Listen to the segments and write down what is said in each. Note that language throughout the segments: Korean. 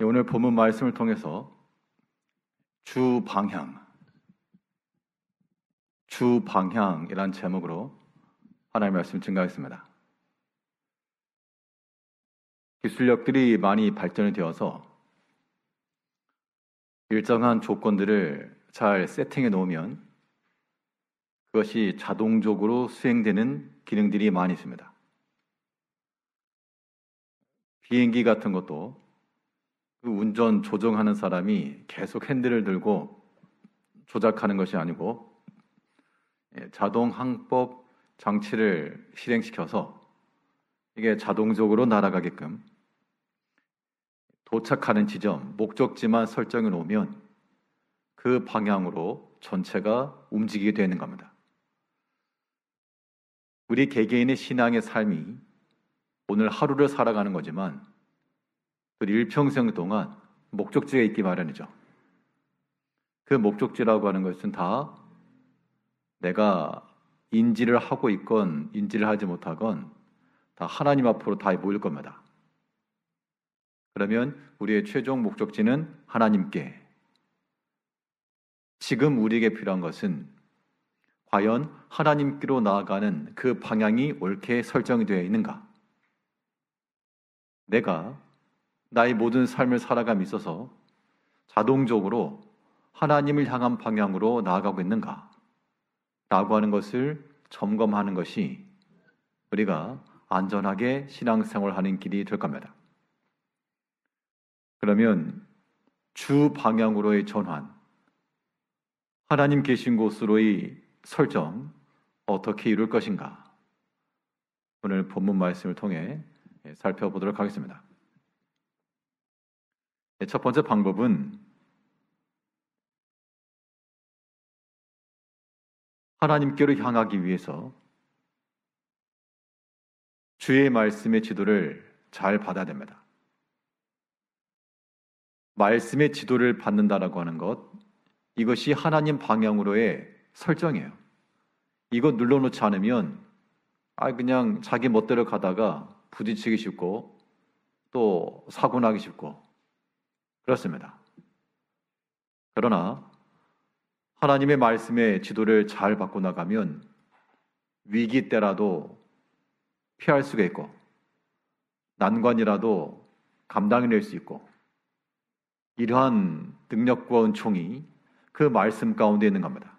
오늘 본문 말씀을 통해서 주방향이란 제목으로 하나님의 말씀을 증거하겠습니다. 기술력들이 많이 발전이 되어서 일정한 조건들을 잘 세팅해 놓으면 그것이 자동적으로 수행되는 기능들이 많이 있습니다. 비행기 같은 것도 그 운전 조종하는 사람이 계속 핸들을 들고 조작하는 것이 아니고 자동 항법 장치를 실행시켜서 이게 자동적으로 날아가게끔 도착하는 지점, 목적지만 설정해 놓으면 그 방향으로 전체가 움직이게 되는 겁니다. 우리 개개인의 신앙의 삶이 오늘 하루를 살아가는 거지만 그 일평생 동안 목적지가 있기 마련이죠. 그 목적지라고 하는 것은 다 내가 인지를 하고 있건 인지를 하지 못하건 다 하나님 앞으로 다 모일 겁니다. 그러면 우리의 최종 목적지는 하나님께. 지금 우리에게 필요한 것은 과연 하나님께로 나아가는 그 방향이 옳게 설정이 되어 있는가? 내가 나의 모든 삶을 살아감에 있어서 자동적으로 하나님을 향한 방향으로 나아가고 있는가? 라고 하는 것을 점검하는 것이 우리가 안전하게 신앙생활하는 길이 될 겁니다. 그러면 주 방향으로의 전환, 하나님 계신 곳으로의 설정, 어떻게 이룰 것인가? 오늘 본문 말씀을 통해 살펴보도록 하겠습니다. 첫 번째 방법은 하나님께로 향하기 위해서 주의 말씀의 지도를 잘 받아야 됩니다. 말씀의 지도를 받는다라고 하는 것, 이것이 하나님 방향으로의 설정이에요. 이거 눌러놓지 않으면 그냥 자기 멋대로 가다가 부딪히기 쉽고 또 사고 나기 쉽고 그렇습니다. 그러나 하나님의 말씀의 지도를 잘 받고 나가면 위기 때라도 피할 수가 있고 난관이라도 감당해낼 수 있고 이러한 능력과 은총이 그 말씀 가운데 있는 겁니다.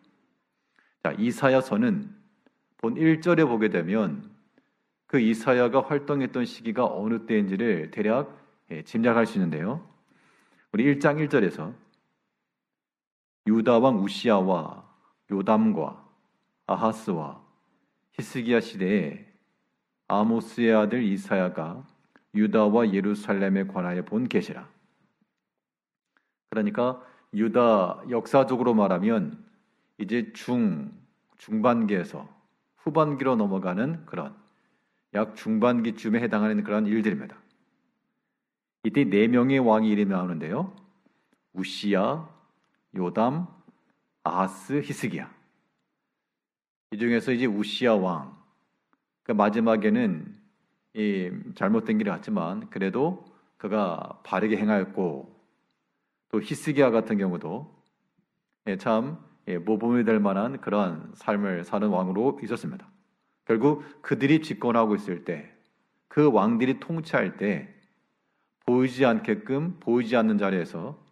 자, 이사야서는 본 1절에 보게 되면 그 이사야가 활동했던 시기가 어느 때인지를 대략 짐작할 수 있는데요. 우리 1장 1절에서 유다 왕 우시야와 요담과 아하스와 히스기야 시대에 아모스의 아들 이사야가 유다와 예루살렘에 관하여 본 계시라. 그러니까 유다 역사적으로 말하면 이제 중반기에서 후반기로 넘어가는 그런 약 중반기쯤에 해당하는 그런 일들입니다. 이때 4명의 왕의 이름이 나오는데요. 우시야, 요담, 아하스, 히스기야. 이 중에서 이제 우시야 왕, 그 마지막에는 잘못된 길을 갔지만 그래도 그가 바르게 행하였고, 또 히스기야 같은 경우도 참 모범이 될 만한 그러한 삶을 사는 왕으로 있었습니다. 결국 그들이 집권하고 있을 때, 그 왕들이 통치할 때 보이지 않는 자리에서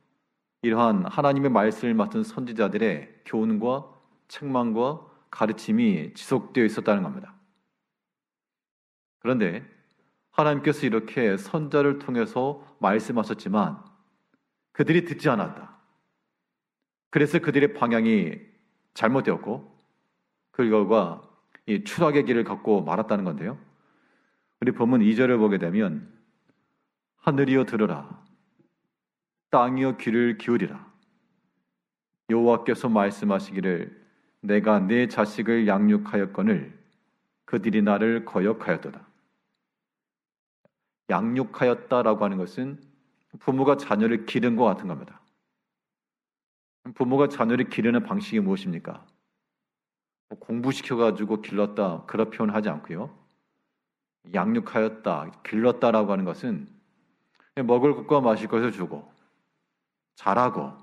이러한 하나님의 말씀을 맡은 선지자들의 교훈과 책망과 가르침이 지속되어 있었다는 겁니다. 그런데 하나님께서 이렇게 선자를 통해서 말씀하셨지만 그들이 듣지 않았다. 그래서 그들의 방향이 잘못되었고 그 결과 이 추락의 길을 걷고 말았다는 건데요. 우리 본문 2절을 보게 되면 하늘이여 들으라, 땅이여 귀를 기울이라. 여호와께서 말씀하시기를 내가 내 자식을 양육하였거늘 그들이 나를 거역하였도다. 양육하였다라고 하는 것은 부모가 자녀를 기른 것 같은 겁니다. 부모가 자녀를 기르는 방식이 무엇입니까? 공부시켜가지고 길렀다, 그런 표현을 하지 않고요. 양육하였다, 길렀다라고 하는 것은 먹을 것과 마실 것을 주고 잘하고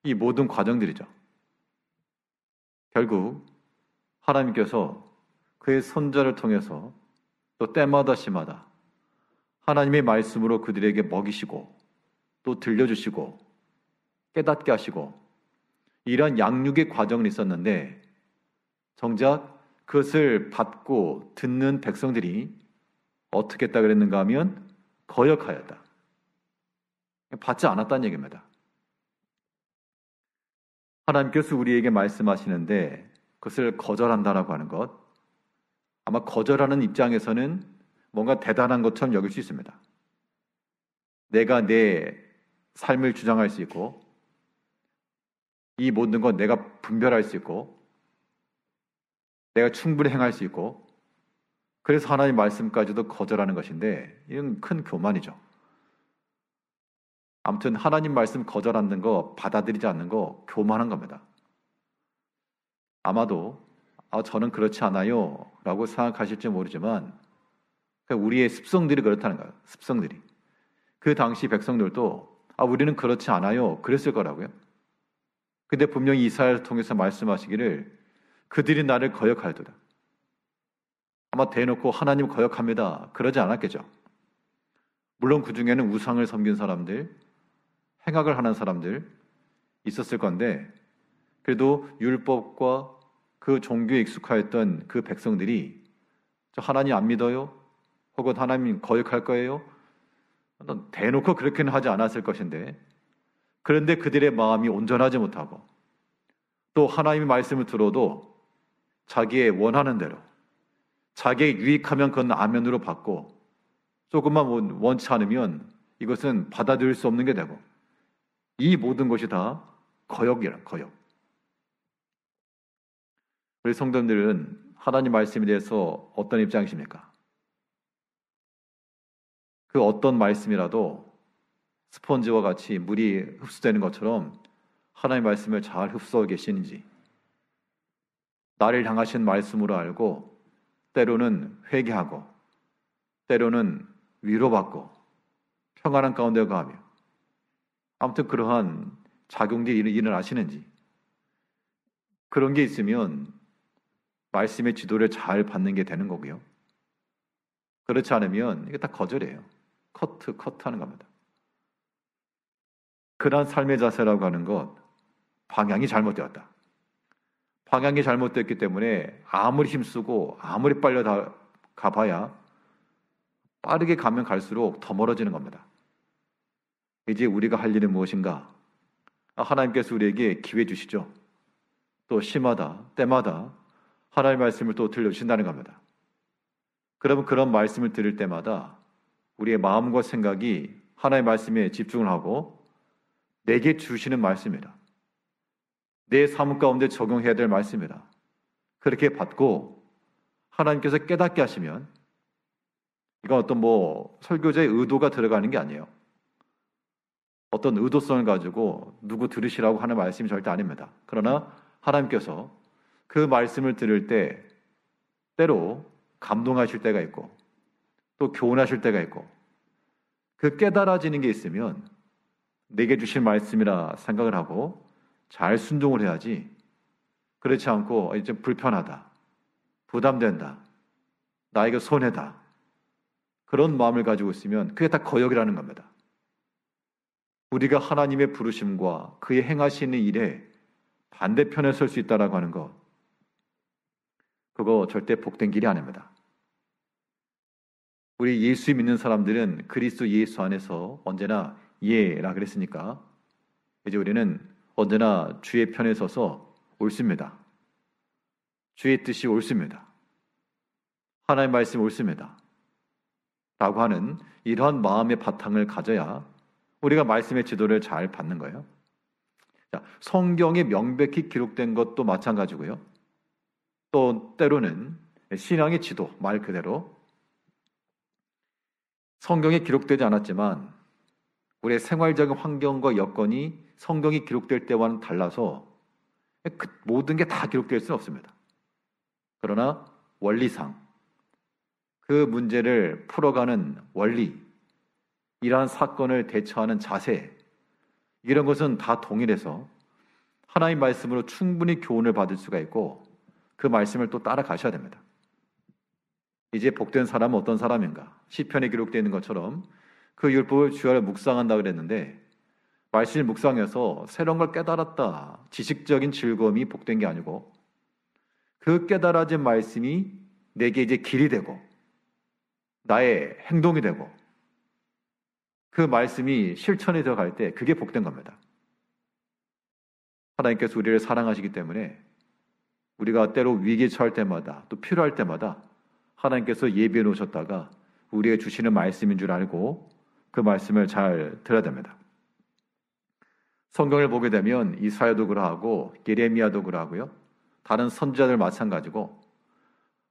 이 모든 과정들이죠. 결국 하나님께서 그의 손자를 통해서 또 때마다 시마다 하나님의 말씀으로 그들에게 먹이시고 또 들려주시고 깨닫게 하시고 이러한 양육의 과정이 있었는데 정작 그것을 받고 듣는 백성들이 어떻게 했다 그랬는가 하면 거역하였다. 받지 않았다는 얘기입니다. 하나님께서 우리에게 말씀하시는데 그것을 거절한다라고 하는 것, 아마 거절하는 입장에서는 뭔가 대단한 것처럼 여길 수 있습니다. 내가 내 삶을 주장할 수 있고 이 모든 건 내가 분별할 수 있고 내가 충분히 행할 수 있고 그래서 하나님 말씀까지도 거절하는 것인데 이건 큰 교만이죠. 아무튼 하나님 말씀 거절하는 거, 받아들이지 않는 거 교만한 겁니다. 아마도 저는 그렇지 않아요 라고 생각하실지 모르지만 우리의 습성들이 그렇다는 거예요. 습성들이. 그 당시 백성들도 우리는 그렇지 않아요 그랬을 거라고요. 근데 분명히 이사야를 통해서 말씀하시기를 그들이 나를 거역할도다. 아마 대놓고 하나님 거역합니다 그러지 않았겠죠. 물론 그 중에는 우상을 섬긴 사람들, 행악을 하는 사람들 있었을 건데 그래도 율법과 그 종교에 익숙하였던 그 백성들이 저 하나님 안 믿어요? 혹은 하나님 거역할 거예요? 대놓고 그렇게는 하지 않았을 것인데 그런데 그들의 마음이 온전하지 못하고 또 하나님의 말씀을 들어도 자기의 원하는 대로 자기의 유익하면 그건 아멘으로 받고 조금만 원치 않으면 이것은 받아들일 수 없는 게 되고 이 모든 것이 다 거역이라 거역. 우리 성도님들은 하나님 말씀에 대해서 어떤 입장이십니까? 그 어떤 말씀이라도 스펀지와 같이 물이 흡수되는 것처럼 하나님 말씀을 잘 흡수하고 계시는지 나를 향하신 말씀으로 알고 때로는 회개하고 때로는 위로받고 평안한 가운데 가며 아무튼 그러한 작용들이 일어나시는지 그런 게 있으면 말씀의 지도를 잘 받는 게 되는 거고요. 그렇지 않으면 이게 다 거절이에요. 커트 하는 겁니다. 그러한 삶의 자세라고 하는 것 방향이 잘못되었다. 방향이 잘못됐기 때문에 아무리 힘쓰고 아무리 빨리 가봐야 빠르게 가면 갈수록 더 멀어지는 겁니다. 이제 우리가 할 일은 무엇인가? 하나님께서 우리에게 기회 주시죠. 또 시마다 때마다 하나님의 말씀을 또 들려주신다는 겁니다. 그러면 그런 말씀을 들을 때마다 우리의 마음과 생각이 하나님의 말씀에 집중을 하고 내게 주시는 말씀이다. 내 삶 가운데 적용해야 될 말씀이다. 그렇게 받고 하나님께서 깨닫게 하시면 이건 어떤 설교자의 의도가 들어가는 게 아니에요. 어떤 의도성을 가지고 누구 들으시라고 하는 말씀이 절대 아닙니다. 그러나 하나님께서 그 말씀을 들을 때 때로 감동하실 때가 있고 또 교훈하실 때가 있고 그 깨달아지는 게 있으면 내게 주신 말씀이라 생각을 하고 잘 순종을 해야지 그렇지 않고 이제 불편하다, 부담된다, 나에게 손해다 그런 마음을 가지고 있으면 그게 다 거역이라는 겁니다. 우리가 하나님의 부르심과 그의 행하시는 일에 반대편에 설 수 있다라고 하는 것 그거 절대 복된 길이 아닙니다. 우리 예수 믿는 사람들은 그리스도 예수 안에서 언제나 예라 그랬으니까 이제 우리는 언제나 주의 편에 서서 옳습니다. 주의 뜻이 옳습니다. 하나님의 말씀이 옳습니다. 라고 하는 이러한 마음의 바탕을 가져야 우리가 말씀의 지도를 잘 받는 거예요. 자, 성경에 명백히 기록된 것도 마찬가지고요. 또 때로는 신앙의 지도, 말 그대로 성경에 기록되지 않았지만 우리의 생활적인 환경과 여건이 성경이 기록될 때와는 달라서 그 모든 게 다 기록될 수는 없습니다. 그러나 원리상 그 문제를 풀어가는 원리, 이러한 사건을 대처하는 자세, 이런 것은 다 동일해서 하나님 말씀으로 충분히 교훈을 받을 수가 있고 그 말씀을 또 따라가셔야 됩니다. 이제 복된 사람은 어떤 사람인가? 시편에 기록되어 있는 것처럼 그 율법을 주야를 묵상한다 그랬는데 말씀을 묵상해서 새로운 걸 깨달았다. 지식적인 즐거움이 복된 게 아니고 그 깨달아진 말씀이 내게 이제 길이 되고 나의 행동이 되고 그 말씀이 실천이 되어갈 때 그게 복된 겁니다. 하나님께서 우리를 사랑하시기 때문에 우리가 때로 위기에 처할 때마다 또 필요할 때마다 하나님께서 예비해 놓으셨다가 우리에게 주시는 말씀인 줄 알고 그 말씀을 잘 들어야 됩니다. 성경을 보게 되면 이사야도 그러하고 예레미야도 그러하고요. 다른 선지자들 마찬가지고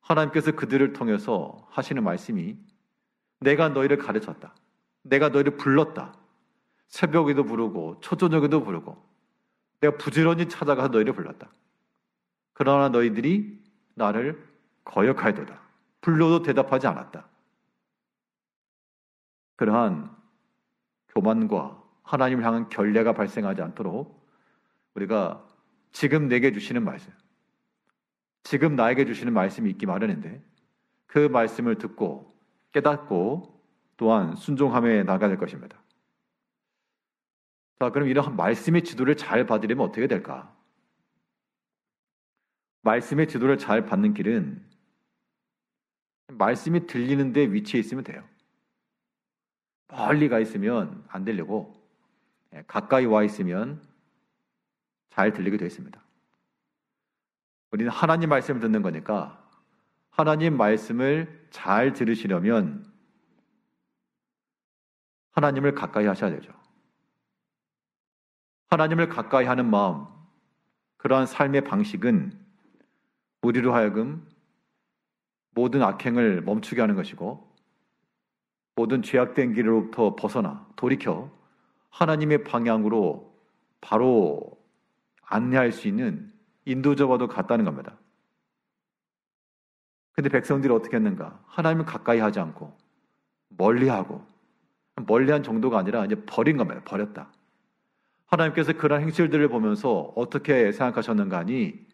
하나님께서 그들을 통해서 하시는 말씀이 내가 너희를 가르쳤다. 내가 너희를 불렀다. 새벽에도 부르고 초저녁에도 부르고 내가 부지런히 찾아가서 너희를 불렀다. 그러나 너희들이 나를 거역하였도다. 불러도 대답하지 않았다. 그러한 교만과 하나님을 향한 결례가 발생하지 않도록 우리가 지금 내게 주시는 말씀, 지금 나에게 주시는 말씀이 있기 마련인데 그 말씀을 듣고 깨닫고 또한 순종함에 나가야 될 것입니다. 자, 그럼 이런 말씀의 지도를 잘 받으려면 어떻게 될까? 말씀의 지도를 잘 받는 길은 말씀이 들리는 데 위치해 있으면 돼요. 멀리 가 있으면 안 들리고 가까이 와 있으면 잘 들리게 되어 있습니다. 우리는 하나님 말씀을 듣는 거니까 하나님 말씀을 잘 들으시려면 하나님을 가까이 하셔야 되죠. 하나님을 가까이 하는 마음, 그러한 삶의 방식은 우리로 하여금 모든 악행을 멈추게 하는 것이고 모든 죄악된 길로부터 벗어나 돌이켜 하나님의 방향으로 바로 안내할 수 있는 인도자와도 같다는 겁니다. 근데 백성들이 어떻게 했는가? 하나님을 가까이 하지 않고 멀리하고 멀리한 정도가 아니라 이제 버린 겁니다. 버렸다. 하나님께서 그런 행실들을 보면서 어떻게 생각하셨는가 하니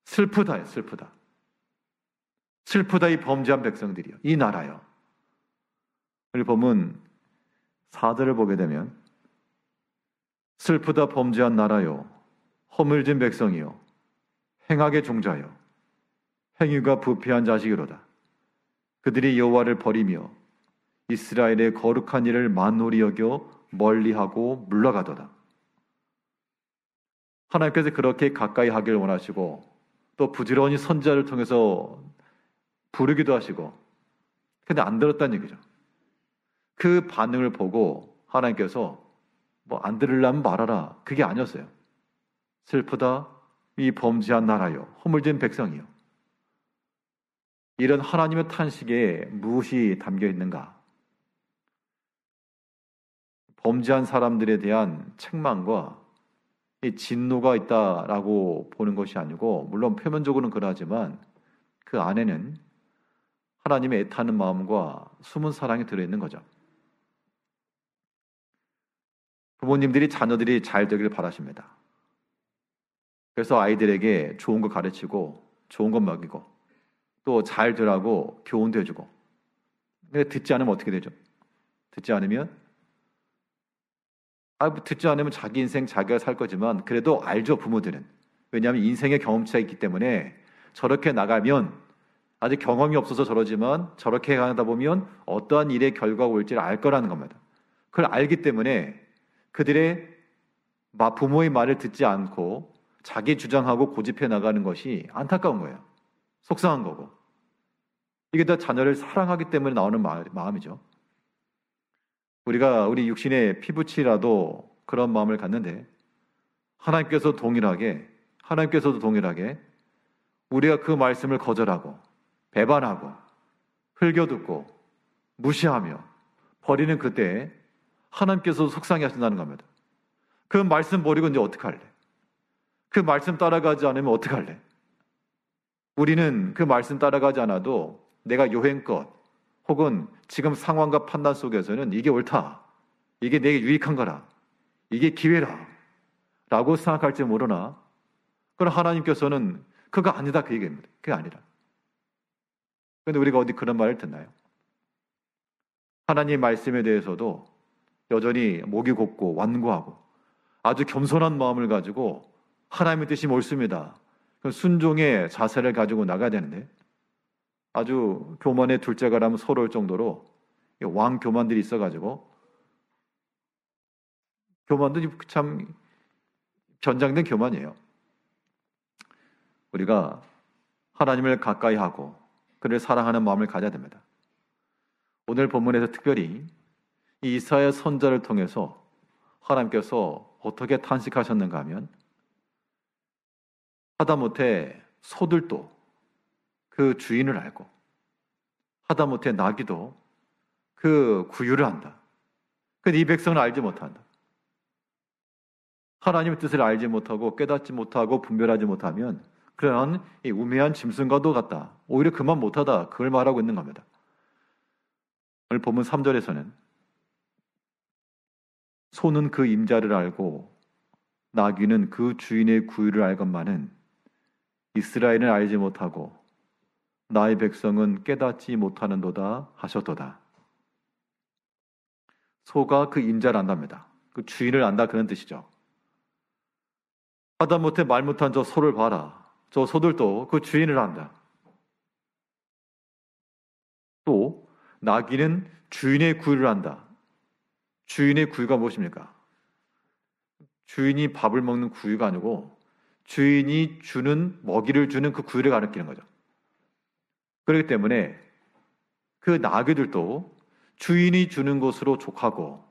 슬프다, 슬프다. 슬프다 이 범죄한 백성들이요. 이 나라요. 우리 보면 4절을 보게 되면 슬프다 범죄한 나라요. 허물진 백성이요. 행악의 종자요. 행위가 부패한 자식이로다. 그들이 여호와를 버리며 이스라엘의 거룩한 일을 만홀히 여겨 멀리하고 물러가도다. 하나님께서 그렇게 가까이 하기를 원하시고 또 부지런히 선지자를 통해서 부르기도 하시고 근데 안 들었다는 얘기죠. 그 반응을 보고 하나님께서 뭐 안 들으려면 말하라. 그게 아니었어요. 슬프다 이 범죄한 나라요. 허물진 백성이요. 이런 하나님의 탄식에 무엇이 담겨 있는가? 범죄한 사람들에 대한 책망과 이 진노가 있다라고 보는 것이 아니고 물론 표면적으로는 그러하지만 그 안에는 하나님의 애타는 마음과 숨은 사랑이 들어있는 거죠. 부모님들이 자녀들이 잘 되기를 바라십니다. 그래서 아이들에게 좋은 거 가르치고 좋은 거 먹이고 또 잘 되라고 교훈도 해주고 근데 듣지 않으면 어떻게 되죠? 듣지 않으면 자기 인생 자기가 살 거지만 그래도 알죠 부모들은. 왜냐하면 인생의 경험치가 있기 때문에 저렇게 나가면 아직 경험이 없어서 저러지만 저렇게 가다 보면 어떠한 일의 결과가 올지를 알 거라는 겁니다. 그걸 알기 때문에 그들의 부모의 말을 듣지 않고 자기 주장하고 고집해 나가는 것이 안타까운 거예요. 속상한 거고. 이게 다 자녀를 사랑하기 때문에 나오는 마음이죠. 우리 육신의 피부치라도 그런 마음을 갖는데 하나님께서도 동일하게 우리가 그 말씀을 거절하고 배반하고 흘겨듣고 무시하며 버리는 그때 하나님께서도 속상해 하신다는 겁니다. 그 말씀 버리고 이제 어떡할래? 그 말씀 따라가지 않으면 어떡할래? 우리는 그 말씀 따라가지 않아도 내가 여행껏 혹은 지금 상황과 판단 속에서는 이게 옳다, 이게 내게 유익한 거라, 이게 기회라 라고 생각할지 모르나, 그럼 하나님께서는 그거 아니다 그 얘기입니다. 그게 아니라. 그런데 우리가 어디 그런 말을 듣나요? 하나님 말씀에 대해서도 여전히 목이 곱고 완고하고 아주 겸손한 마음을 가지고 하나님의 뜻이 옳습니다, 순종의 자세를 가지고 나가야 되는데, 아주 교만의 둘째가라면 서러울 정도로 왕 교만들이 있어가지고, 교만도 참 변장된 교만이에요. 우리가 하나님을 가까이 하고 그를 사랑하는 마음을 가져야 됩니다. 오늘 본문에서 특별히 이 이사야 선자를 통해서 하나님께서 어떻게 탄식하셨는가 하면, 하다못해 소들도 그 주인을 알고 하다못해 나귀도 그 구유를 안다. 근데 이 백성은 알지 못한다. 하나님의 뜻을 알지 못하고 깨닫지 못하고 분별하지 못하면 그런 이 우매한 짐승과도 같다, 오히려 그만 못하다, 그걸 말하고 있는 겁니다. 오늘 본문 3절에서는 소는 그 임자를 알고 나귀는 그 주인의 구유를 알건만은 이스라엘은 알지 못하고 나의 백성은 깨닫지 못하는도다 하셨도다. 소가 그 임자를 안답니다. 그 주인을 안다, 그런 뜻이죠. 하다못해 말 못한 저 소를 봐라, 저 소들도 그 주인을 안다. 또 나귀는 주인의 구유를 안다. 주인의 구유가 무엇입니까? 주인이 밥을 먹는 구유가 아니고 주인이 주는, 먹이를 주는 그 구유를 가리키는 거죠. 그렇기 때문에 그 나귀들도 주인이 주는 것으로 족하고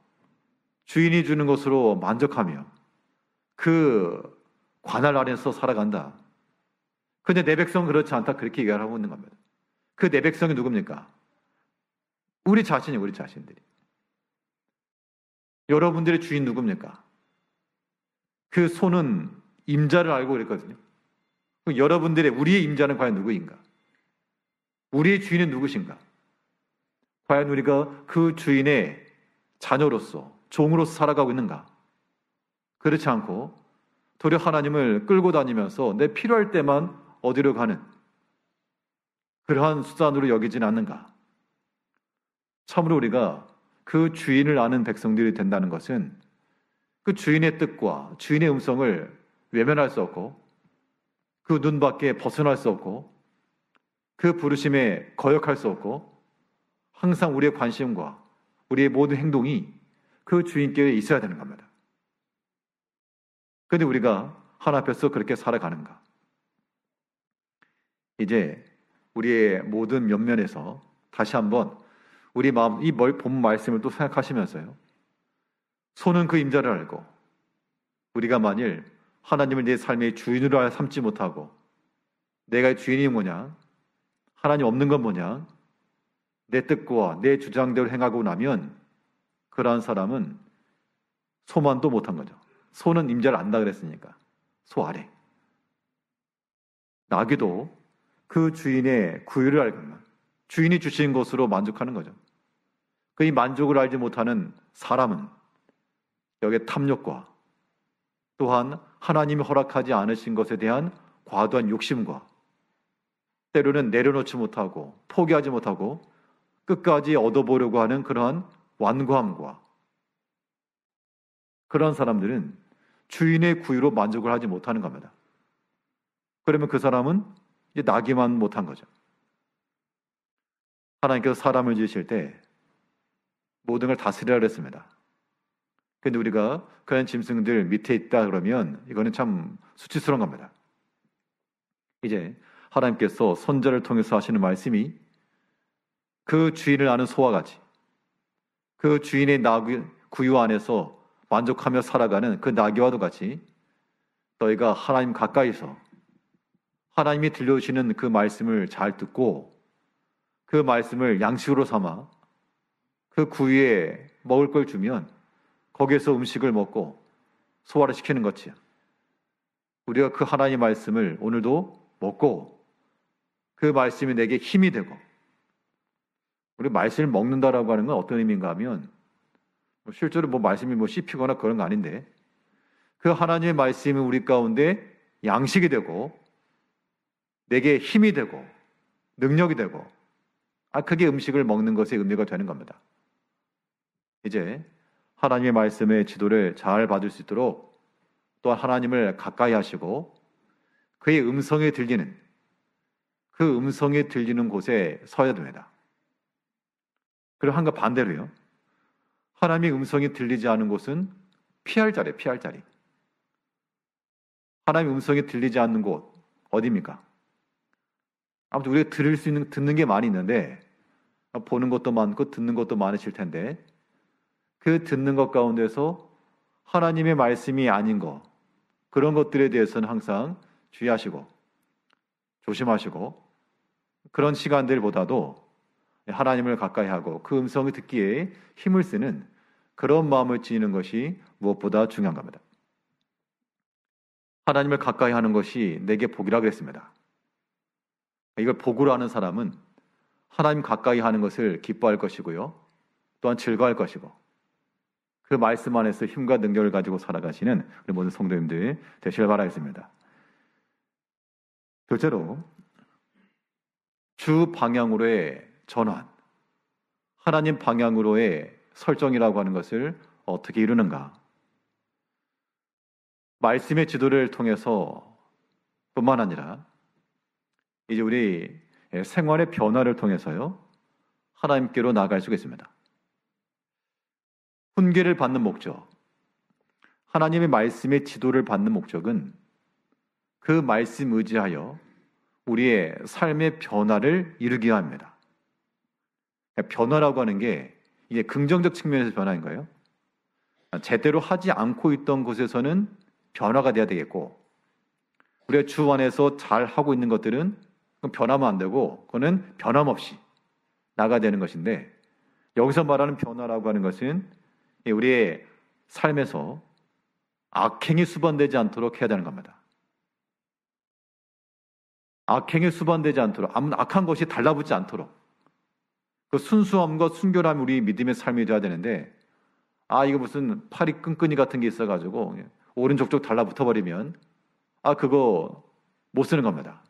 주인이 주는 것으로 만족하며 그 관할 아래서 살아간다. 그런데 내 백성은 그렇지 않다, 그렇게 얘기를 하고 있는 겁니다. 그 내 백성이 누굽니까? 우리 자신이, 우리 자신들이. 여러분들의 주인 누굽니까? 그 소는 임자를 알고 그랬거든요. 여러분들의, 우리의 임자는 과연 누구인가? 우리의 주인은 누구신가? 과연 우리가 그 주인의 자녀로서, 종으로서 살아가고 있는가? 그렇지 않고 도리어 하나님을 끌고 다니면서 내 필요할 때만 어디로 가는 그러한 수단으로 여기지는 않는가? 참으로 우리가 그 주인을 아는 백성들이 된다는 것은 그 주인의 뜻과 주인의 음성을 외면할 수 없고 그 눈 밖에 벗어날 수 없고 그 부르심에 거역할 수 없고 항상 우리의 관심과 우리의 모든 행동이 그 주인께 있어야 되는 겁니다. 그런데 우리가 하나님 앞에서 그렇게 살아가는가? 이제 우리의 모든 면면에서 다시 한번 우리 마음, 이 본 말씀을 또 생각하시면서요, 소는 그 임자를 알고 우리가 만일 하나님을 내 삶의 주인으로 삼지 못하고 내가 주인이 뭐냐, 하나님 없는 건 뭐냐, 내 뜻과 내 주장대로 행하고 나면 그러한 사람은 소만도 못한 거죠. 소는 임자를 안다 그랬으니까 소 아래. 나귀도 그 주인의 구유를 알거나 주인이 주신 것으로 만족하는 거죠. 그 이 만족을 알지 못하는 사람은 여기에 탐욕과 또한 하나님이 허락하지 않으신 것에 대한 과도한 욕심과 때로는 내려놓지 못하고 포기하지 못하고 끝까지 얻어보려고 하는 그러한 완고함과, 그런 사람들은 주인의 구유로 만족을 하지 못하는 겁니다. 그러면 그 사람은 이제 나기만 못한 거죠. 하나님께서 사람을 지으실 때 모든 걸 다스리라 그랬습니다. 그런데 우리가 그런 짐승들 밑에 있다 그러면 이거는 참 수치스러운 겁니다. 이제 하나님께서 선자를 통해서 하시는 말씀이 그 주인을 아는 소와 같이 그 주인의 나귀 구유 안에서 만족하며 살아가는 그 나귀와도 같이 너희가 하나님 가까이서 하나님이 들려주시는 그 말씀을 잘 듣고 그 말씀을 양식으로 삼아 그 구유에 먹을 걸 주면 거기에서 음식을 먹고 소화를 시키는 것이야. 우리가 그 하나님의 말씀을 오늘도 먹고 그 말씀이 내게 힘이 되고 우리 말씀을 먹는다라고 하는 건 어떤 의미인가 하면 실제로 말씀이 씹히거나 그런 거 아닌데 그 하나님의 말씀이 우리 가운데 양식이 되고 내게 힘이 되고 능력이 되고 그게 음식을 먹는 것의 의미가 되는 겁니다. 이제 하나님의 말씀의 지도를 잘 받을 수 있도록 또한 하나님을 가까이 하시고 그의 음성이 들리는 그 음성이 들리는 곳에 서야 됩니다. 그리고 한가 반대로요. 하나님의 음성이 들리지 않은 곳은 피할 자리예요. 피할 자리. 하나님의 음성이 들리지 않는 곳 어디입니까? 아무튼 우리가 들을 수 있는 듣는 게 많이 있는데 보는 것도 많고 듣는 것도 많으실 텐데 그 듣는 것 가운데서 하나님의 말씀이 아닌 것 그런 것들에 대해서는 항상 주의하시고 조심하시고 그런 시간들보다도 하나님을 가까이 하고 그 음성을 듣기에 힘을 쓰는 그런 마음을 지니는 것이 무엇보다 중요한 겁니다. 하나님을 가까이 하는 것이 내게 복이라 그랬습니다. 이걸 복으로 하는 사람은 하나님 가까이 하는 것을 기뻐할 것이고요. 또한 즐거워할 것이고 그 말씀 안에서 힘과 능력을 가지고 살아가시는 우리 모든 성도님들 되시길 바라겠습니다. 둘째로 주 방향으로의 전환, 하나님 방향으로의 설정이라고 하는 것을 어떻게 이루는가? 말씀의 지도를 통해서 뿐만 아니라 이제 우리 생활의 변화를 통해서요 하나님께로 나아갈 수가 있습니다. 훈계를 받는 목적, 하나님의 말씀의 지도를 받는 목적은 그 말씀 의지하여 우리의 삶의 변화를 이루기 위함입니다. 변화라고 하는 게 이게 긍정적 측면에서 변화인 거예요. 제대로 하지 않고 있던 곳에서는 변화가 돼야 되겠고 우리가 주 안에서 잘 하고 있는 것들은 변하면 안 되고 그거는 변함없이 나가야 되는 것인데 여기서 말하는 변화라고 하는 것은 우리의 삶에서 악행이 수반되지 않도록 해야 되는 겁니다. 악행이 수반되지 않도록 아무 악한 것이 달라붙지 않도록 그 순수함과 순결함이 우리 믿음의 삶이 되어야 되는데 이거 무슨 팔이 끈끈이 같은 게 있어가지고 오른쪽쪽 달라붙어버리면 그거 못 쓰는 겁니다.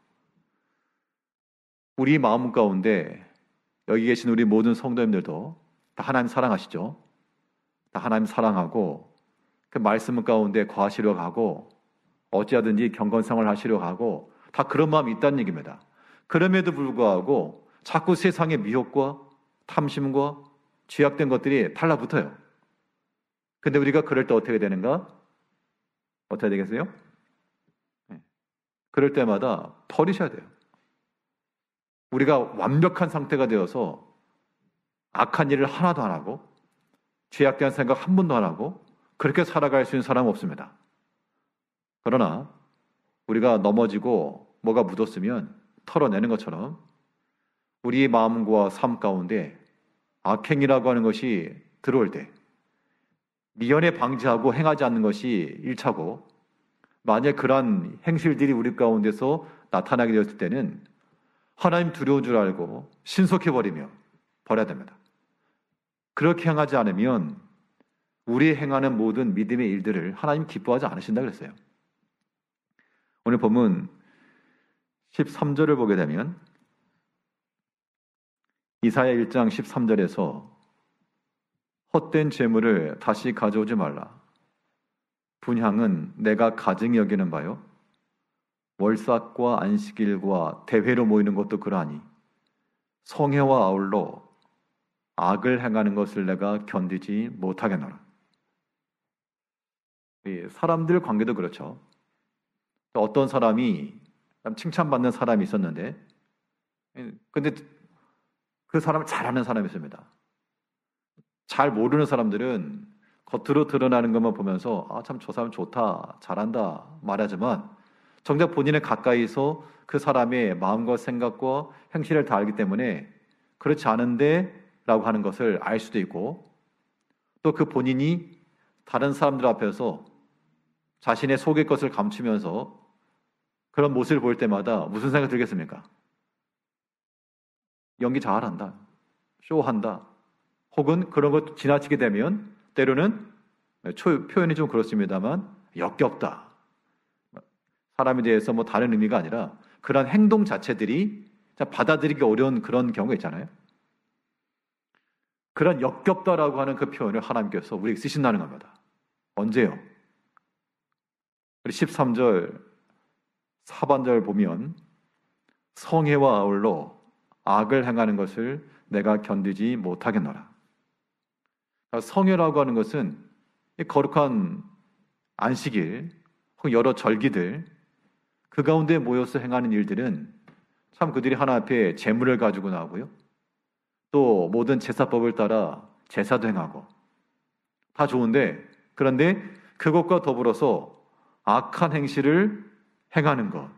우리 마음 가운데 여기 계신 우리 모든 성도님들도 다 하나님 사랑하시죠? 다 하나님 사랑하고 그 말씀 가운데 거하시려고 하고 어찌하든지 경건생활 하시려고 하고 다 그런 마음이 있다는 얘기입니다. 그럼에도 불구하고 자꾸 세상의 미혹과 탐심과 죄악된 것들이 달라붙어요. 근데 우리가 그럴 때 어떻게 되는가? 어떻게 되겠어요? 그럴 때마다 버리셔야 돼요. 우리가 완벽한 상태가 되어서 악한 일을 하나도 안 하고 죄악된 생각 한 번도 안 하고 그렇게 살아갈 수 있는 사람은 없습니다. 그러나 우리가 넘어지고 뭐가 묻었으면 털어내는 것처럼 우리의 마음과 삶 가운데 악행이라고 하는 것이 들어올 때 미연에 방지하고 행하지 않는 것이 1차고 만약 그러한 행실들이 우리 가운데서 나타나게 되었을 때는 하나님 두려운 줄 알고 신속해버리며 버려야 됩니다. 그렇게 행하지 않으면 우리 행하는 모든 믿음의 일들을 하나님 기뻐하지 않으신다 그랬어요. 오늘 본문 13절을 보게 되면 이사야 1장 13절에서 헛된 재물을 다시 가져오지 말라. 분향은 내가 가증히 여기는 바요. 월삭과 안식일과 대회로 모이는 것도 그러하니 성회와 아울러 악을 행하는 것을 내가 견디지 못하겠노라. 사람들 관계도 그렇죠. 어떤 사람이 칭찬받는 사람이 있었는데 근데 그 사람을 잘하는 사람이 있습니다. 잘 모르는 사람들은 겉으로 드러나는 것만 보면서 참 저 사람 좋다, 잘한다 말하지만 정작 본인의 가까이서 그 사람의 마음과 생각과 행실을 다 알기 때문에 그렇지 않은데 라고 하는 것을 알 수도 있고 또 그 본인이 다른 사람들 앞에서 자신의 속의 것을 감추면서 그런 모습을 볼 때마다 무슨 생각이 들겠습니까? 연기 잘한다. 쇼한다. 혹은 그런 것 지나치게 되면 때로는 표현이 좀 그렇습니다만 역겹다. 사람에 대해서 뭐 다른 의미가 아니라 그런 행동 자체들이 받아들이기 어려운 그런 경우가 있잖아요. 그런 역겹다라고 하는 그 표현을 하나님께서 우리에게 쓰신다는 겁니다. 언제요? 우리 13절 하반절 보면 성애와 아울러 악을 행하는 것을 내가 견디지 못하겠노라. 성애라고 하는 것은 거룩한 안식일, 여러 절기들, 그 가운데 모여서 행하는 일들은 참 그들이 하나 앞에 제물을 가지고 나오고요. 또 모든 제사법을 따라 제사도 행하고 다 좋은데, 그런데 그것과 더불어서 악한 행실을 행하는 것,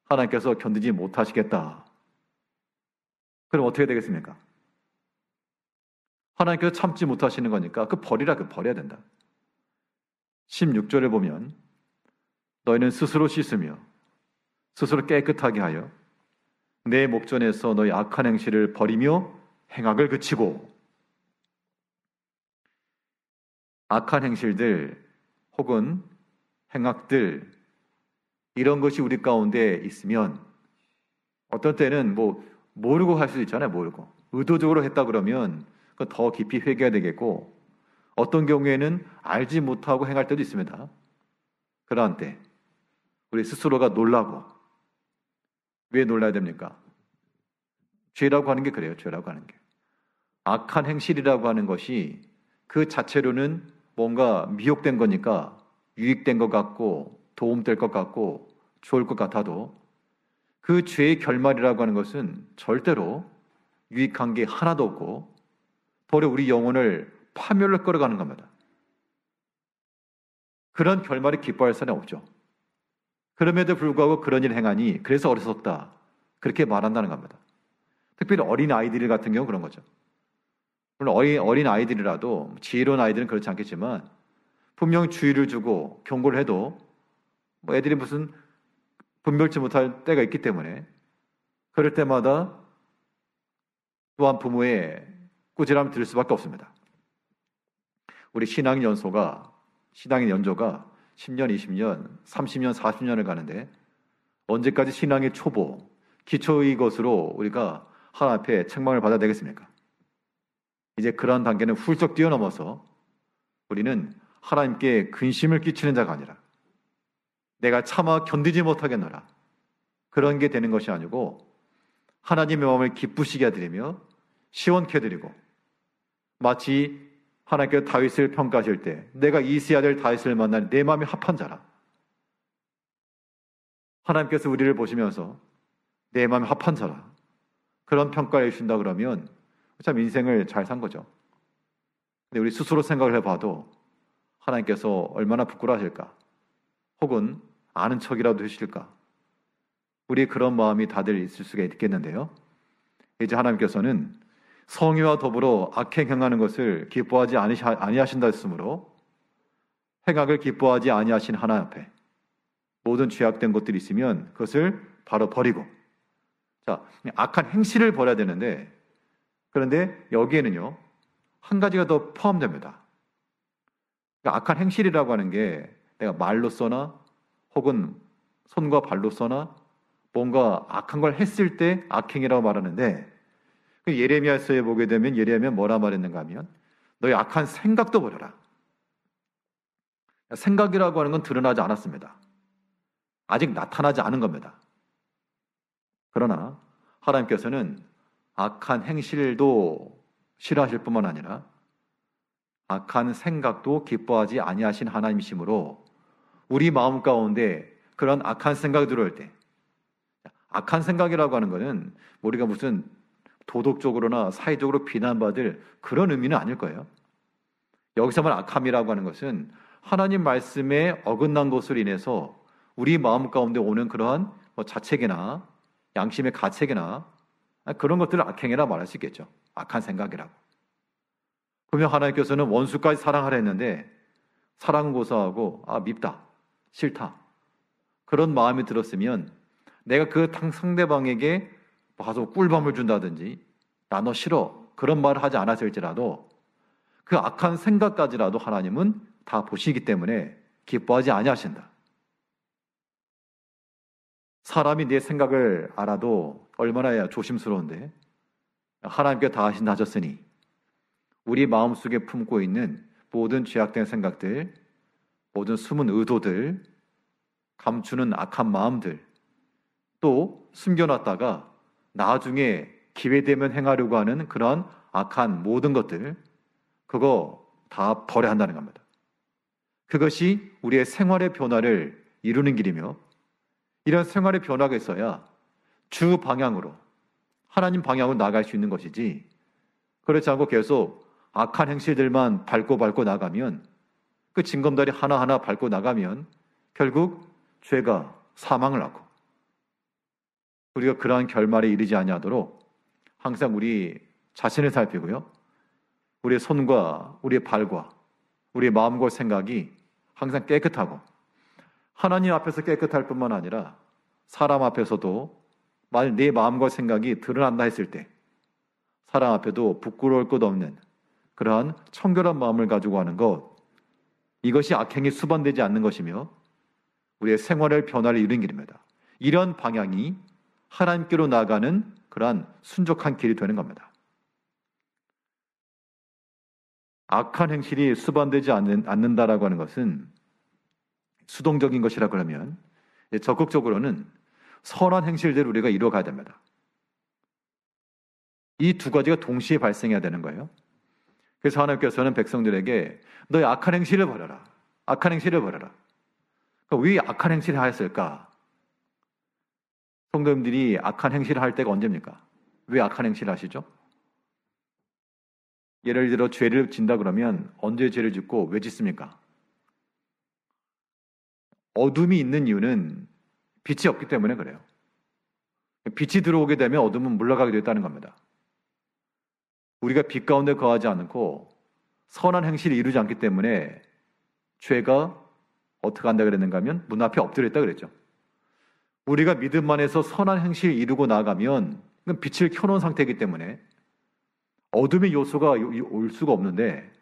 하나님께서 견디지 못하시겠다. 그럼 어떻게 되겠습니까? 하나님께서 참지 못하시는 거니까 버려야 된다. 16절에 보면 너희는 스스로 씻으며 스스로 깨끗하게 하여 내 목전에서 너희 악한 행실을 버리며 행악을 그치고. 악한 행실들 혹은 행악들, 이런 것이 우리 가운데 있으면 어떤 때는 모르고 할 수도 있잖아요. 모르고 의도적으로 했다 그러면 더 깊이 회개해야 되겠고, 어떤 경우에는 알지 못하고 행할 때도 있습니다. 그러한 때 우리 스스로가 놀라고. 왜 놀라야 됩니까? 죄라고 하는 게 그래요. 죄라고 하는 게 악한 행실이라고 하는 것이 그 자체로는 뭔가 미혹된 거니까 유익된 것 같고 도움될 것 같고 좋을 것 같아도 그 죄의 결말이라고 하는 것은 절대로 유익한 게 하나도 없고 도리어 우리 영혼을 파멸로 끌어가는 겁니다. 그런 결말이 기뻐할 사람이 없죠. 그럼에도 불구하고 그런 일을 행하니 그래서 어리석다, 그렇게 말한다는 겁니다. 특별히 어린 아이들 같은 경우 그런 거죠. 물론 어린 아이들이라도, 지혜로운 아이들은 그렇지 않겠지만 분명 주의를 주고 경고를 해도 애들이 무슨 분별치 못할 때가 있기 때문에 그럴 때마다 또한 부모의 꾸지람을 들을 수밖에 없습니다. 우리 신앙인 연조가 10년, 20년, 30년, 40년을 가는데 언제까지 신앙의 초보, 기초의 것으로 우리가 하나님 앞에 책망을 받아야 되겠습니까? 이제 그러한 단계는 훌쩍 뛰어넘어서 우리는 하나님께 근심을 끼치는 자가 아니라 내가 차마 견디지 못하겠노라, 그런 게 되는 것이 아니고 하나님의 마음을 기쁘시게 해드리며 시원케 해드리고, 마치 하나님께서 다윗을 평가하실 때 내가 이세야 될 다윗을 만나니 내 마음이 합한 자라. 하나님께서 우리를 보시면서 내 마음이 합한 자라, 그런 평가를 해주신다 그러면 참 인생을 잘 산 거죠. 근데 우리 스스로 생각을 해봐도 하나님께서 얼마나 부끄러워하실까, 혹은 아는 척이라도 해주실까, 우리 그런 마음이 다들 있을 수가 있겠는데요. 이제 하나님께서는 성의와 더불어 악행 행하는 것을 기뻐하지 아니하신다 했으므로 행악을 기뻐하지 아니하신 하나님 앞에 모든 죄악된 것들이 있으면 그것을 바로 버리고, 악한 행실을 버려야 되는데, 그런데 여기에는요 한 가지가 더 포함됩니다. 악한 행실이라고 하는 게 내가 말로서나 혹은 손과 발로서나 뭔가 악한 걸 했을 때 악행이라고 말하는데, 예레미야서에 보게 되면 예레미야는 뭐라 말했는가 하면 너희 악한 생각도 버려라. 생각이라고 하는 건 드러나지 않았습니다. 아직 나타나지 않은 겁니다. 그러나 하나님께서는 악한 행실도 싫어하실 뿐만 아니라 악한 생각도 기뻐하지 아니하신 하나님이시므로 우리 마음 가운데 그런 악한 생각이 들어올 때, 악한 생각이라고 하는 것은 우리가 무슨 도덕적으로나 사회적으로 비난받을 그런 의미는 아닐 거예요. 여기서 말 악함이라고 하는 것은 하나님 말씀에 어긋난 것으로 인해서 우리 마음 가운데 오는 그러한 자책이나 양심의 가책이나 그런 것들을 악행이라 말할 수 있겠죠. 악한 생각이라고. 그러면 하나님께서는 원수까지 사랑하라 했는데 사랑은 고사하고 밉다, 싫다, 그런 마음이 들었으면 내가 그 상대방에게 가서 꿀밤을 준다든지 나 너 싫어, 그런 말을 하지 않았을지라도 그 악한 생각까지라도 하나님은 다 보시기 때문에 기뻐하지 아니하신다. 사람이 내 생각을 알아도 얼마나 조심스러운데 하나님께 다 아신다 하셨으니 우리 마음속에 품고 있는 모든 죄악된 생각들, 모든 숨은 의도들, 감추는 악한 마음들, 또 숨겨놨다가 나중에 기회되면 행하려고 하는 그런 악한 모든 것들, 그거 다 버려야 한다는 겁니다. 그것이 우리의 생활의 변화를 이루는 길이며 이런 생활의 변화가 있어야 주 방향으로 하나님 방향으로 나갈 수 있는 것이지 그렇지 않고 계속 악한 행실들만 밟고 나가면 그 징검다리 하나하나 밟고 나가면 결국 죄가 사망을 낳고 우리가 그러한 결말에 이르지 아니하도록 항상 우리 자신을 살피고요. 우리의 손과 우리의 발과 우리의 마음과 생각이 항상 깨끗하고 하나님 앞에서 깨끗할 뿐만 아니라 사람 앞에서도 만약 내 마음과 생각이 드러난다 했을 때 사람 앞에도 부끄러울 것 없는 그러한 청결한 마음을 가지고 하는 것, 이것이 악행이 수반되지 않는 것이며 우리의 생활의 변화를 이루는 길입니다. 이런 방향이 하나님께로 나아가는 그러한 순종한 길이 되는 겁니다. 악한 행실이 수반되지 않는다라고 하는 것은 수동적인 것이라 그러면 적극적으로는 선한 행실들을 우리가 이루어가야 됩니다. 이 두 가지가 동시에 발생해야 되는 거예요. 그래서 하나님께서는 백성들에게 너희 악한 행실을 버려라. 악한 행실을 버려라. 그러니까 왜 악한 행실을 하였을까? 성도님들이 악한 행실을 할 때가 언제입니까? 왜 악한 행실을 하시죠? 예를 들어 죄를 짓는다 그러면 언제 죄를 짓고 왜 짓습니까? 어둠이 있는 이유는 빛이 없기 때문에 그래요. 빛이 들어오게 되면 어둠은 물러가게 됐다는 겁니다. 우리가 빛 가운데 거하지 않고 선한 행실을 이루지 않기 때문에 죄가 어떻게 한다 그랬는가 하면 문 앞에 엎드려 있다 그랬죠. 우리가 믿음 안에서 선한 행실을 이루고 나가면 빛을 켜놓은 상태이기 때문에 어둠의 요소가 올 수가 없는데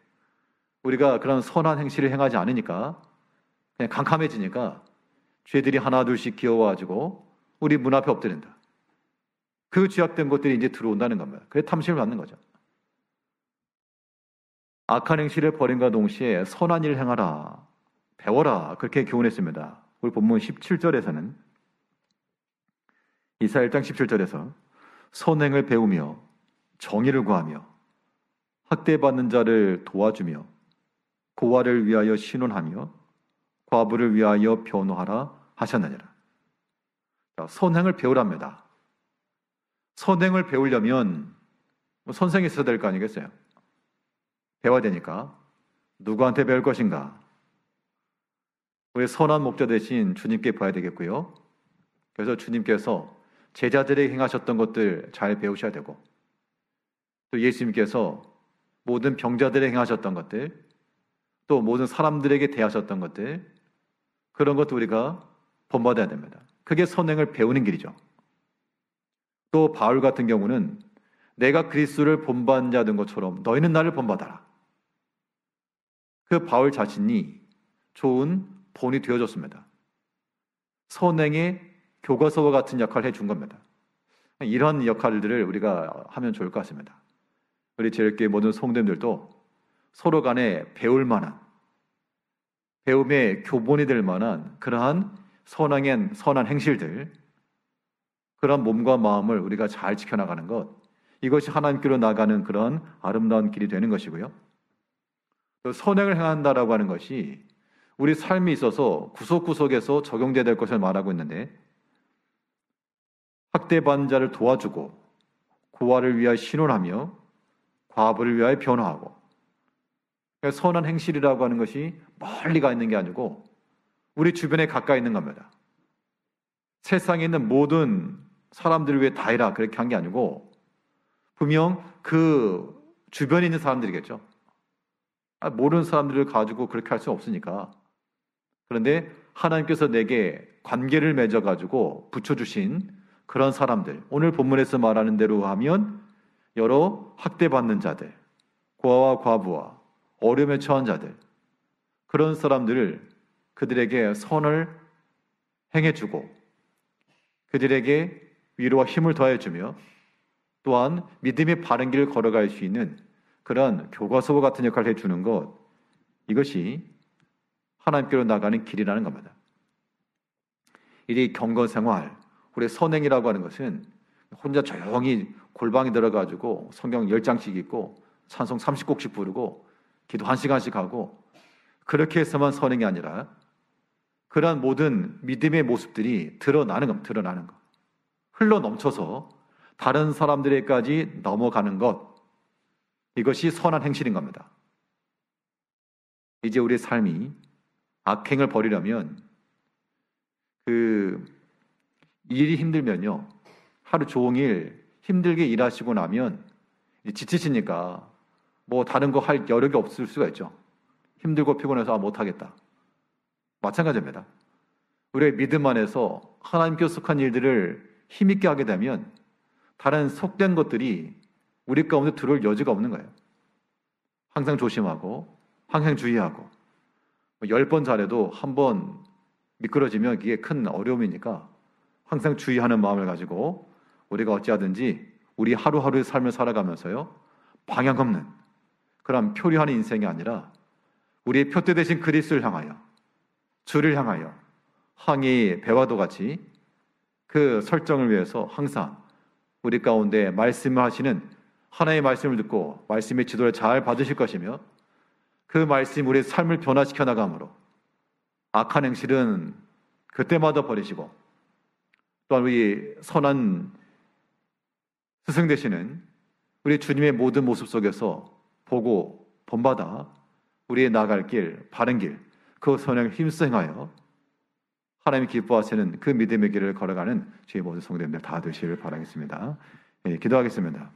우리가 그런 선한 행실을 행하지 않으니까 그냥 캄캄해지니까 죄들이 하나 둘씩 기어와가지고 우리 문 앞에 엎드린다. 그 죄악된 것들이 이제 들어온다는 겁니다. 그래서 탐심을 받는 거죠. 악한 행실을 버림과 동시에 선한 일을 행하라. 배워라. 그렇게 교훈했습니다. 우리 본문 17절에서는 이사야 1장 17절에서 선행을 배우며 정의를 구하며 학대받는 자를 도와주며 고아를 위하여 신원하며 과부를 위하여 변호하라 하셨느니라. 선행을 배우랍니다. 선행을 배우려면 선생이 있어야 될 거 아니겠어요? 배워야 되니까 누구한테 배울 것인가? 우리 선한 목자 대신 주님께 봐야 되겠고요. 그래서 주님께서 제자들에게 행하셨던 것들 잘 배우셔야 되고 또 예수님께서 모든 병자들에게 행하셨던 것들 또 모든 사람들에게 대하셨던 것들 그런 것도 우리가 본받아야 됩니다. 그게 선행을 배우는 길이죠. 또 바울 같은 경우는 내가 그리스도를 본받는 자 된 것처럼 너희는 나를 본받아라. 그 바울 자신이 좋은 본이 되어줬습니다. 선행의 교과서와 같은 역할을 해준 겁니다. 이런 역할들을 우리가 하면 좋을 것 같습니다. 우리 제일교회 모든 성도님들도 서로 간에 배울 만한 배움의 교본이 될 만한 그러한 선한 행실들 그런 몸과 마음을 우리가 잘 지켜나가는 것 이것이 하나님께로 나가는 그런 아름다운 길이 되는 것이고요. 선행을 행한다라고 하는 것이 우리 삶에 있어서 구석구석에서 적용돼야 될 것을 말하고 있는데 학대받는 자를 도와주고 고아를 위하여 신원하며 과부를 위하여 변호하고 선한 행실이라고 하는 것이 멀리 가 있는 게 아니고 우리 주변에 가까이 있는 겁니다. 세상에 있는 모든 사람들을 위해 다 해라 그렇게 한 게 아니고 분명 그 주변에 있는 사람들이겠죠. 모르는 사람들을 가지고 그렇게 할 수 없으니까. 그런데 하나님께서 내게 관계를 맺어가지고 붙여주신 그런 사람들 오늘 본문에서 말하는 대로 하면 여러 학대받는 자들, 고아와 과부와 어려움에 처한 자들, 그런 사람들을 그들에게 선을 행해주고 그들에게 위로와 힘을 더해주며 또한 믿음의 바른 길을 걸어갈 수 있는 그런 교과서와 같은 역할을 해주는 것, 이것이 하나님께로 나가는 길이라는 겁니다. 이 경건생활, 우리 선행이라고 하는 것은 혼자 조용히 골방에 들어가지고 성경 10장씩 읽고 찬송 30곡씩 부르고 기도 1시간씩 하고 그렇게 해서만 선행이 아니라 그러한 모든 믿음의 모습들이 드러나는 겁니다. 드러나는 것. 흘러 넘쳐서 다른 사람들에게까지 넘어가는 것. 이것이 선한 행실인 겁니다. 이제 우리의 삶이 악행을 버리려면 일이 힘들면요. 하루 종일 힘들게 일하시고 나면 지치시니까 뭐 다른 거 할 여력이 없을 수가 있죠. 힘들고 피곤해서 못하겠다. 마찬가지입니다. 우리의 믿음 안에서 하나님께 속한 일들을 힘있게 하게 되면 다른 속된 것들이 우리 가운데 들어올 여지가 없는 거예요. 항상 조심하고 항상 주의하고 10번 잘해도 한 번 미끄러지면 이게 큰 어려움이니까 항상 주의하는 마음을 가지고 우리가 어찌하든지 우리 하루하루의 삶을 살아가면서요, 방향 없는 그런 표류하는 인생이 아니라 우리의 표대 되신 그리스도를 향하여, 주를 향하여 항이 배와도 같이 그 설정을 위해서 항상 우리 가운데 말씀을 하시는 하나님의 말씀을 듣고 말씀의 지도를 잘 받으실 것이며 그 말씀 우리의 삶을 변화시켜 나감으로 악한 행실은 그때마다 버리시고 또한 우리 선한 스승 되시는 우리 주님의 모든 모습 속에서 보고 본받아 우리의 나아갈 길, 바른 길, 그 선행을 힘써 행하여 하나님이 기뻐하시는 그 믿음의 길을 걸어가는 주의 모든 성도님들 다 되시길 바라겠습니다. 기도하겠습니다.